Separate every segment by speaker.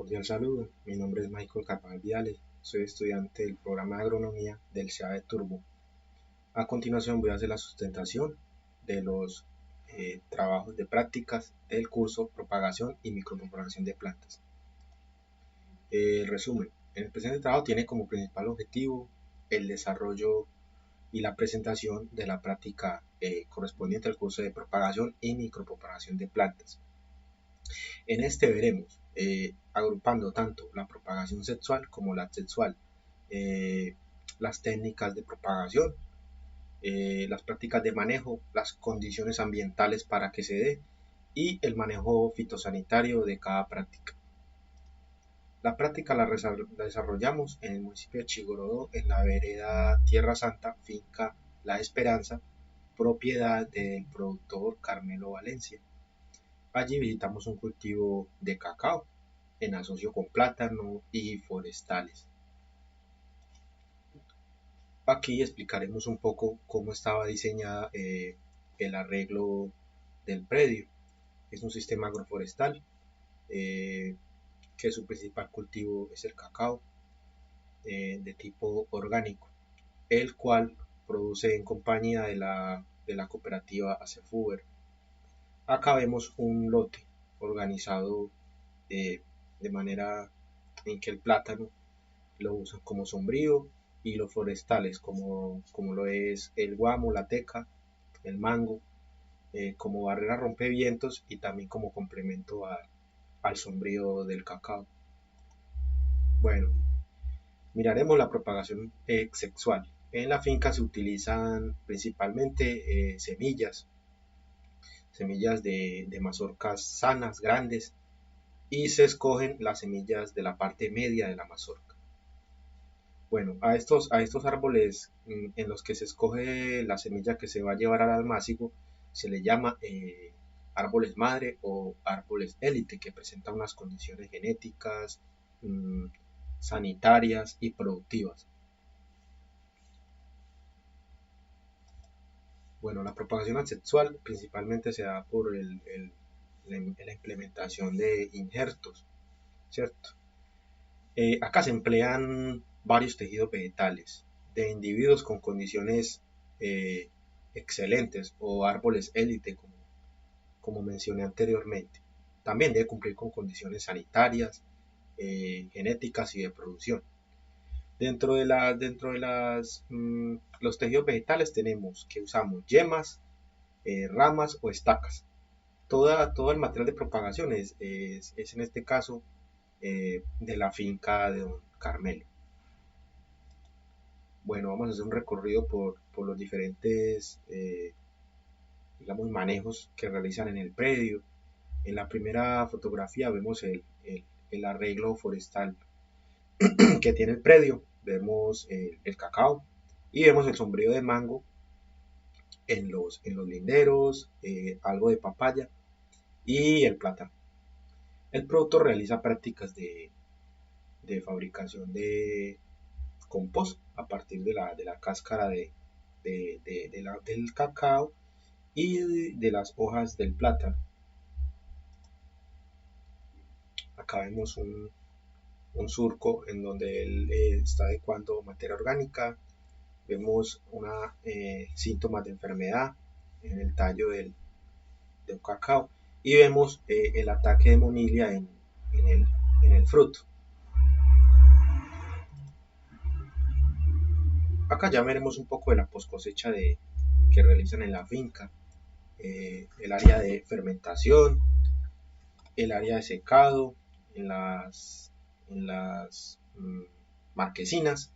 Speaker 1: cordial saludo. Mi nombre es Michael Carvajal Viales. Soy estudiante del programa de agronomía del CEA de Turbo. A continuación voy a hacer la sustentación de los trabajos de prácticas del curso Propagación y Micropropagación de Plantas. Resumen. En el presente trabajo tiene como principal objetivo el desarrollo y la presentación de la práctica correspondiente al curso de Propagación y Micropropagación de Plantas. En este veremos, agrupando tanto la propagación sexual como la asexual, las técnicas de propagación, las prácticas de manejo, las condiciones ambientales para que se dé y el manejo fitosanitario de cada práctica. La práctica la desarrollamos en el municipio de Chigorodó, en la vereda Tierra Santa, finca La Esperanza, propiedad del productor Carmelo Valencia. Allí visitamos un cultivo de cacao en asocio con plátano y forestales. Aquí explicaremos un poco cómo estaba diseñada el arreglo del predio. Es un sistema agroforestal que su principal cultivo es el cacao de tipo orgánico, el cual produce en compañía de la cooperativa ACEFUBER. Acá vemos un lote organizado de manera en que el plátano lo usan como sombrío y los forestales como lo es el guamo, la teca, el mango, como barrera rompevientos y también como complemento al sombrío del cacao. Bueno, miraremos la propagación sexual. En la finca se utilizan principalmente semillas de mazorcas sanas, grandes, y se escogen las semillas de la parte media de la mazorca. Bueno, a estos árboles en los que se escoge la semilla que se va a llevar al almácigo se le llama árboles madre o árboles élite, que presentan unas condiciones genéticas, sanitarias y productivas. Bueno, la propagación asexual principalmente se da por la implementación de injertos, ¿cierto? Acá se emplean varios tejidos vegetales de individuos con condiciones excelentes o árboles élite, como mencioné anteriormente. También debe cumplir con condiciones sanitarias, genéticas y de producción. Dentro de los tejidos vegetales tenemos que usamos yemas, ramas o estacas. Todo el material de propagación es en este caso de la finca de don Carmelo. Bueno, vamos a hacer un recorrido por los diferentes digamos, manejos que realizan en el predio. En la primera fotografía vemos el arreglo forestal que tiene el predio. Vemos el cacao y vemos el sombrío de mango en los linderos, algo de papaya y el plátano. El productor realiza prácticas de fabricación de compost a partir de la cáscara del cacao y de las hojas del plátano. Acá vemos un surco en donde él está adecuando materia orgánica. Vemos síntomas de enfermedad en el tallo del cacao y vemos el ataque de monilia en el fruto. Acá ya veremos un poco de la post cosecha que realizan en la finca, el área de fermentación, el área de secado en las marquesinas,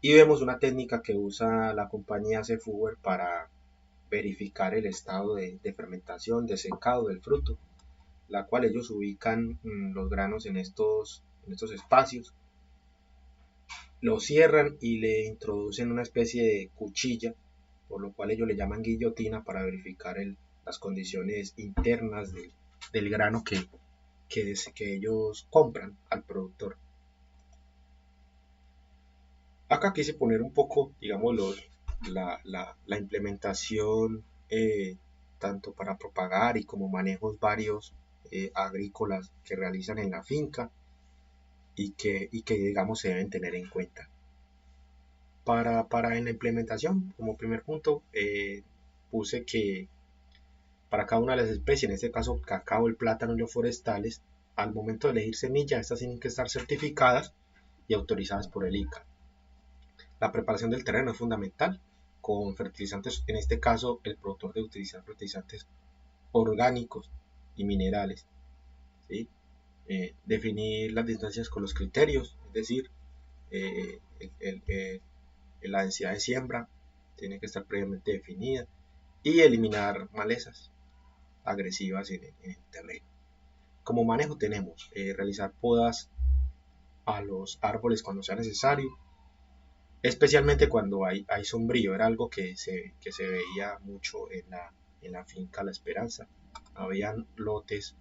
Speaker 1: y vemos una técnica que usa la compañía ACEFUBER para verificar el estado de fermentación, de secado del fruto, la cual ellos ubican los granos en estos espacios, lo cierran y le introducen una especie de cuchilla, por lo cual ellos le llaman guillotina, para verificar las condiciones internas del grano que ellos compran al productor. Acá quise poner un poco, digamos, la implementación tanto para propagar y como manejos varios agrícolas que realizan en la finca. y que digamos se deben tener en cuenta. Para en la implementación, como primer punto, puse que para cada una de las especies, en este caso cacao, el plátano y los forestales, al momento de elegir semillas, estas tienen que estar certificadas y autorizadas por el ICA. La preparación del terreno es fundamental, con fertilizantes, en este caso el productor debe utilizar fertilizantes orgánicos y minerales, ¿sí? Definir las distancias con los criterios, es decir, eh, el, el, la densidad de siembra tiene que estar previamente definida y eliminar malezas agresivas en el terreno. Como manejo tenemos realizar podas a los árboles cuando sea necesario, especialmente cuando hay sombrío. Era algo que se veía mucho en la finca La Esperanza. Habían lotes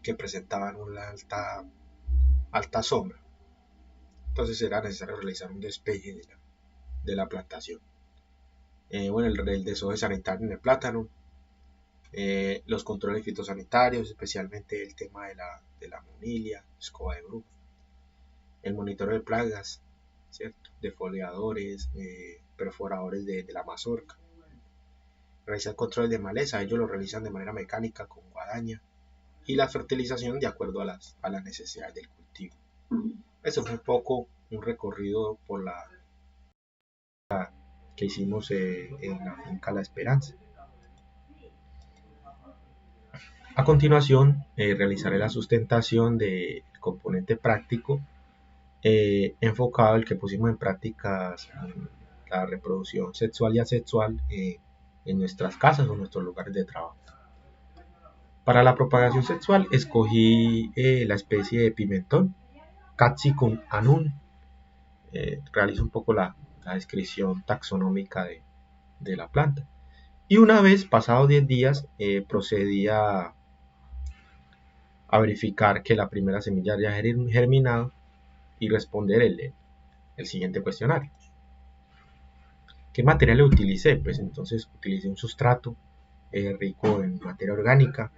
Speaker 1: que presentaban una alta sombra, entonces era necesario realizar un despeje de la plantación. Bueno, el desove sanitario en el plátano, los controles fitosanitarios, especialmente el tema de la monilia, escoba de brujo, el monitoreo de plagas, ¿cierto? Defoliadores, perforadores de la mazorca, realizar control de maleza, ellos lo realizan de manera mecánica con guadaña, y la fertilización de acuerdo a las necesidades del cultivo. Eso fue un poco un recorrido por la que hicimos en la finca La Esperanza. A continuación, realizaré la sustentación del componente práctico enfocado al que pusimos en prácticas la reproducción sexual y asexual en nuestras casas o nuestros lugares de trabajo. Para la propagación sexual escogí la especie de pimentón, Capsicum annuum. Realizo un poco la descripción taxonómica de la planta. Y una vez pasados 10 días procedí a verificar que la primera semilla haya germinado y responder el siguiente cuestionario. ¿Qué materiales utilicé? Pues entonces utilicé un sustrato rico en materia orgánica,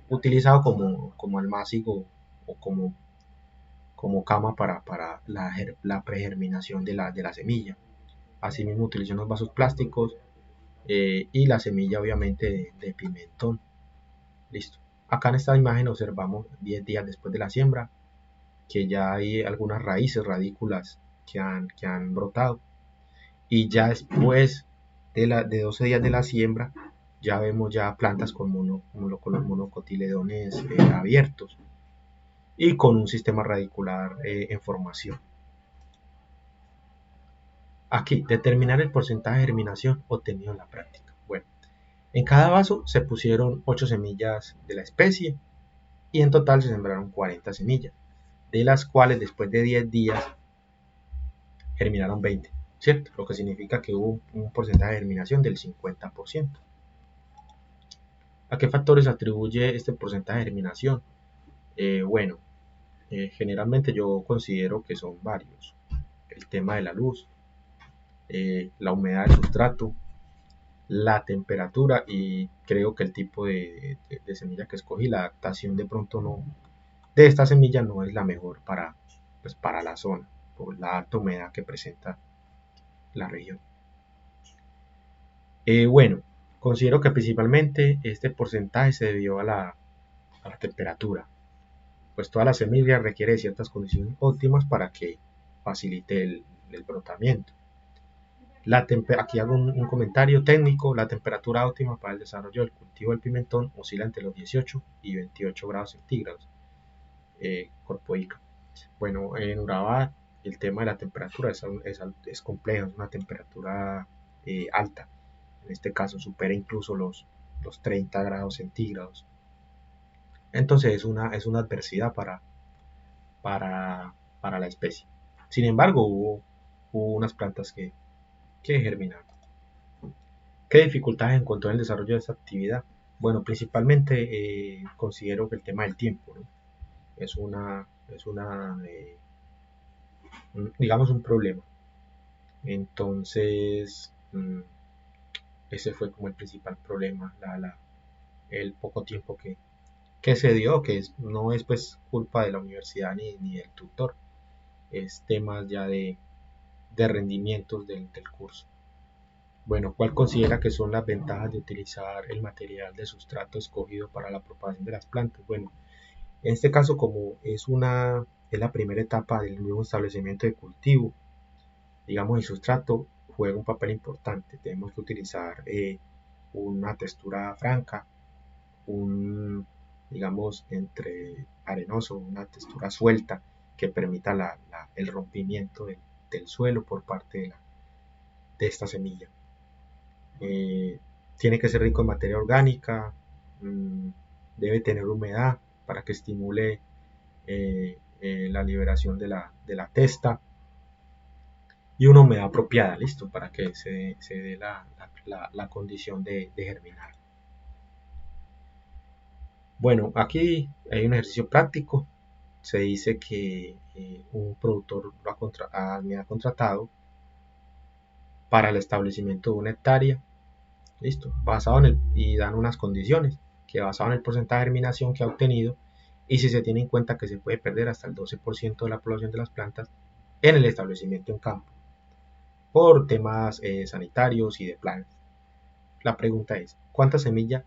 Speaker 1: utilizado como almácigo o como cama para la pregerminación de la semilla. Asimismo utilicé unos vasos plásticos y la semilla obviamente de pimentón. Listo. Acá en esta imagen observamos 10 días después de la siembra que ya hay algunas raíces, radículas que han brotado. Y ya después de 12 días de la siembra, ya vemos ya plantas con los monocotiledones abiertos y con un sistema radicular en formación. Aquí, determinar el porcentaje de germinación obtenido en la práctica. Bueno, en cada vaso se pusieron 8 semillas de la especie y en total se sembraron 40 semillas, de las cuales después de 10 días germinaron 20, ¿cierto? Lo que significa que hubo un porcentaje de germinación del 50%. ¿A qué factores atribuye este porcentaje de germinación? Bueno, generalmente yo considero que son varios. El tema de la luz, la humedad del sustrato, la temperatura y creo que el tipo de semilla que escogí, la adaptación de pronto no, de esta semilla no es la mejor para la zona, por la alta humedad que presenta la región. Bueno, considero que principalmente este porcentaje se debió a la temperatura, pues toda la semilla requiere de ciertas condiciones óptimas para que facilite el brotamiento. Aquí hago un comentario técnico. La temperatura óptima para el desarrollo del cultivo del pimentón oscila entre los 18 y 28 grados centígrados. Corpoica. Bueno, en Urabá el tema de la temperatura es complejo, es una temperatura alta. En este caso supera incluso los 30 grados centígrados. Entonces es una adversidad para la especie. Sin embargo, hubo unas plantas que germinaron. ¿Qué dificultades encontró en el desarrollo de esta actividad? Bueno, principalmente considero que el tema del tiempo, ¿no? Digamos, un problema. Entonces, ese fue como el principal problema, el poco tiempo que se dio, no es pues culpa de la universidad ni del tutor, es temas ya de rendimientos del curso. Bueno, ¿cuál considera que son las ventajas de utilizar el material de sustrato escogido para la propagación de las plantas? Bueno, en este caso, como es la primera etapa del nuevo establecimiento de cultivo, digamos, el sustrato juega un papel importante. Tenemos que utilizar una textura franca, un, digamos, entre arenoso, una textura suelta que permita el rompimiento del suelo por parte de esta semilla. Tiene que ser rico en materia orgánica, mmm, debe tener humedad para que estimule la liberación de la testa y una humedad apropiada, listo, para que se dé la condición de germinar. Bueno, aquí hay un ejercicio práctico. Se dice que un productor me ha contratado para el establecimiento de una hectárea, listo, y dan unas condiciones, que basado en el porcentaje de germinación que ha obtenido, y si se tiene en cuenta que se puede perder hasta el 12% de la población de las plantas en el establecimiento en campo, por temas sanitarios y de plagas. La pregunta es, ¿cuánta semilla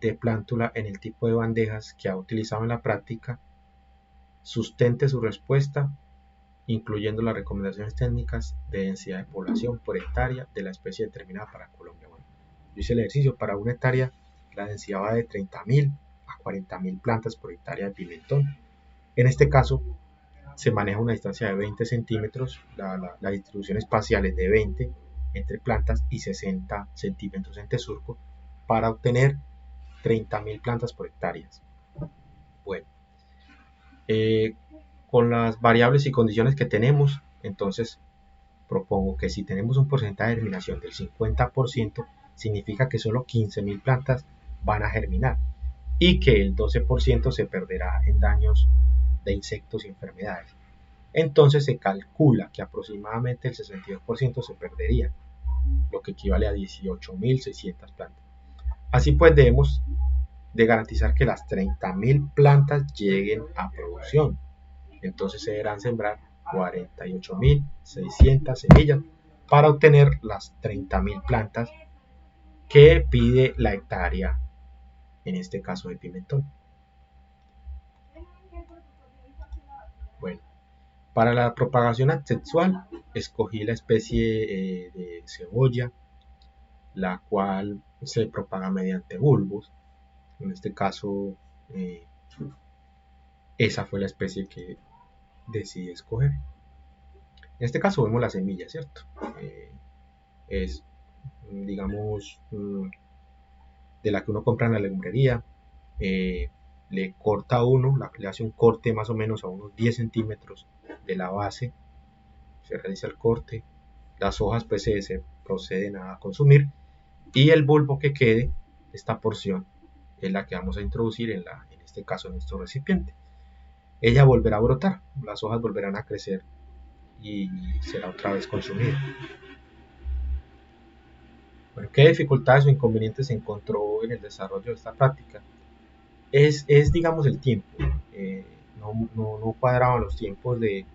Speaker 1: de plántula en el tipo de bandejas que ha utilizado en la práctica sustente su respuesta, incluyendo las recomendaciones técnicas de densidad de población por hectárea de la especie determinada para Colombia? Bueno, yo hice el ejercicio. Para una hectárea la densidad va de 30.000 a 40.000 plantas por hectárea de pimentón. En este caso se maneja una distancia de 20 centímetros, la distribución espacial es de 20 entre plantas y 60 centímetros entre surco para obtener 30.000 plantas por hectárea. Bueno, con las variables y condiciones que tenemos, entonces propongo que si tenemos un porcentaje de germinación del 50%, significa que solo 15.000 plantas van a germinar y que el 12% se perderá en daños de insectos y enfermedades. Entonces se calcula que aproximadamente el 62% se perdería, lo que equivale a 18.600 plantas. Así pues, debemos de garantizar que las 30.000 plantas lleguen a producción. Entonces se deberán sembrar 48.600 semillas para obtener las 30.000 plantas que pide la hectárea, en este caso de pimentón. Bueno, para la propagación asexual escogí la especie de cebolla, la cual se propaga mediante bulbos. En este caso, esa fue la especie que decidí escoger. En este caso vemos la semilla, ¿cierto? Es, digamos, de la que uno compra en la legumbrería. Le corta uno, le hace un corte más o menos a unos 10 centímetros de la base, se realiza el corte, las hojas pues se proceden a consumir y el bulbo que quede, esta porción, es la que vamos a introducir en este caso en nuestro recipiente. Ella volverá a brotar, las hojas volverán a crecer y será otra vez consumida. Bueno, ¿qué dificultades o inconvenientes se encontró en el desarrollo de esta práctica? Digamos, el tiempo. No cuadraban los tiempos de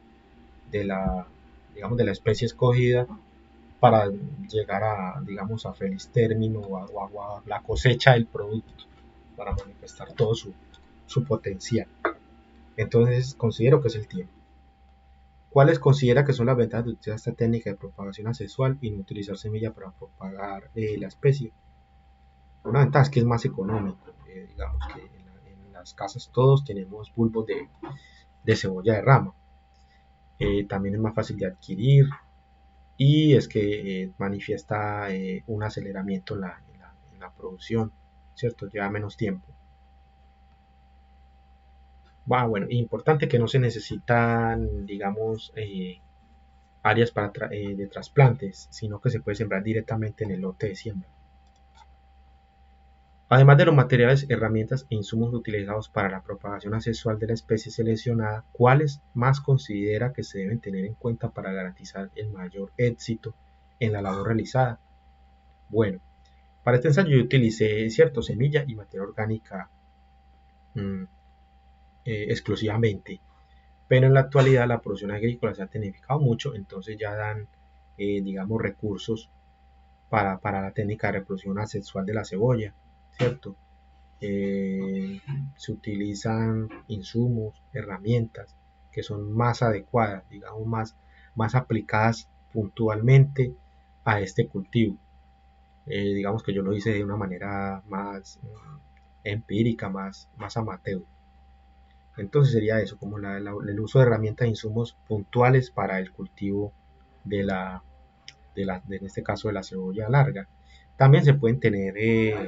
Speaker 1: la, digamos, de la especie escogida para llegar a, digamos, a feliz término o a la cosecha del producto, para manifestar todo su potencial. Entonces considero que es el tiempo. ¿Cuáles considera que son las ventajas de utilizar esta técnica de propagación asexual y no utilizar semilla para propagar la especie? Una ventaja es que es más económico. Digamos que en las casas todos tenemos bulbos de cebolla de rama. También es más fácil de adquirir y es que manifiesta un aceleramiento en la producción, ¿cierto? Lleva menos tiempo. Bueno, importante que no se necesitan, digamos, áreas de trasplantes, sino que se puede sembrar directamente en el lote de siembra. Además de los materiales, herramientas e insumos utilizados para la propagación asexual de la especie seleccionada, ¿cuáles más considera que se deben tener en cuenta para garantizar el mayor éxito en la labor realizada? Bueno, para este ensayo yo utilicé, cierto, semilla y materia orgánica mm, exclusivamente. Pero en la actualidad la producción agrícola se ha tecnificado mucho, entonces ya dan, digamos, recursos para la técnica de reproducción asexual de la cebolla, ¿cierto? Se utilizan insumos, herramientas que son más adecuadas, digamos, más aplicadas puntualmente a este cultivo. Digamos que yo lo hice de una manera más empírica, más amateur. Entonces sería eso, como el uso de herramientas e insumos puntuales para el cultivo de en este caso de la cebolla larga. También se pueden tener,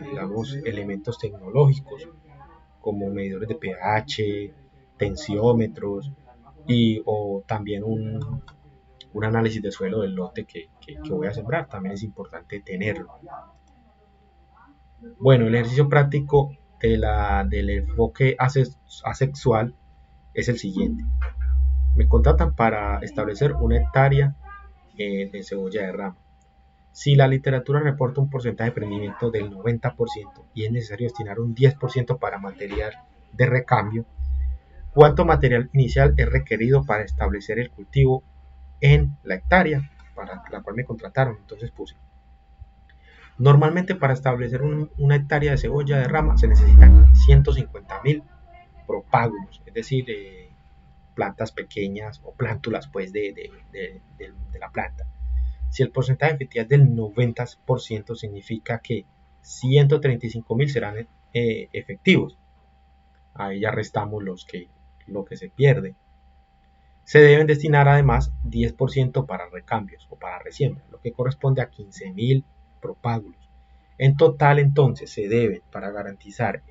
Speaker 1: digamos, elementos tecnológicos como medidores de pH, tensiómetros o también un análisis de suelo del lote que voy a sembrar. También es importante tenerlo. Bueno, el ejercicio práctico del enfoque asexual es el siguiente. Me contratan para establecer una hectárea de cebolla de rama. Si la literatura reporta un porcentaje de prendimiento del 90% y es necesario destinar un 10% para material de recambio, ¿cuánto material inicial es requerido para establecer el cultivo en la hectárea para la cual me contrataron? Entonces puse, normalmente para establecer una hectárea de cebolla de rama se necesitan 150.000 propágulos, es decir, plantas pequeñas o plántulas pues de la planta. Si el porcentaje de efectividad es del 90%, significa que 135.000 serán efectivos. Ahí ya restamos lo que se pierde. Se deben destinar además 10% para recambios o para resiembra, lo que corresponde a 15.000 propágulos. En total, entonces, se deben, para garantizar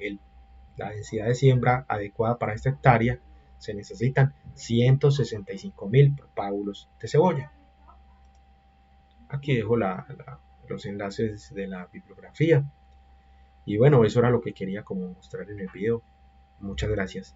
Speaker 1: la densidad de siembra adecuada para esta hectárea, se necesitan 165.000 propágulos de cebolla. Aquí dejo los enlaces de la bibliografía. Y bueno, eso era lo que quería como mostrar en el video. Muchas gracias.